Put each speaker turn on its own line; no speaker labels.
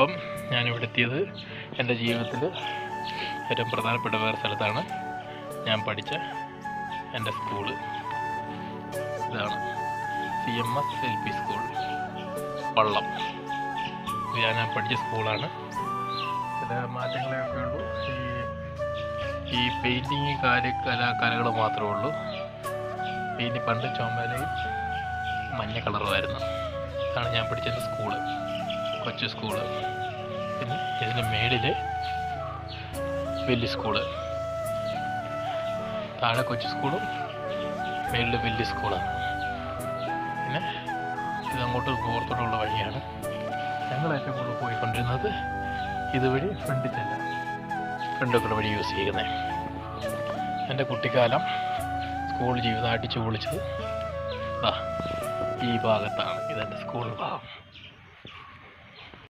ഇപ്പം ഞാനിവിടെ എത്തിയത് എൻ്റെ ജീവിതത്തിൽ ഏറ്റവും പ്രധാനപ്പെട്ട വേറെ സ്ഥലത്താണ്. ഞാൻ പഠിച്ച എൻ്റെ സ്കൂള് ഇതാണ്, CMS LP സ്കൂൾ വള്ളം. ഇത് ഞാൻ പഠിച്ച സ്കൂളാണ്. ചില മാറ്റങ്ങളൊക്കെ ഉള്ളൂ. ഈ പെയിൻറ്റിങ് കലകൾ മാത്രമേ ഉള്ളൂ. പെയിൻറ്റ് പണ്ട് ചുമലയും മഞ്ഞ കളറുമായിരുന്നു. ഇതാണ് ഞാൻ പഠിച്ച സ്കൂള്, കൊച്ചു സ്കൂള്. പിന്നെ ഇതിന് മേളിൽ വലിയ സ്കൂള്, താഴെ കൊച്ചു സ്കൂളും മേളിൽ വലിയ സ്കൂളാണ്. പിന്നെ ഇതങ്ങോട്ട് പുറത്തോട്ടുള്ള വഴിയാണ്. ഞങ്ങൾ ഏറ്റവും കൂടുതൽ പോയിക്കൊണ്ടിരുന്നത് ഇതുവഴി ഫ്രണ്ടൊക്കെ വഴി യൂസ് ചെയ്യുന്നത്. എൻ്റെ കുട്ടിക്കാലം സ്കൂൾ ജീവിതം അടിച്ചു പൊളിച്ചത് ഈ ഭാഗത്താണ്. ഇതെൻ്റെ സ്കൂൾ ഭാഗം.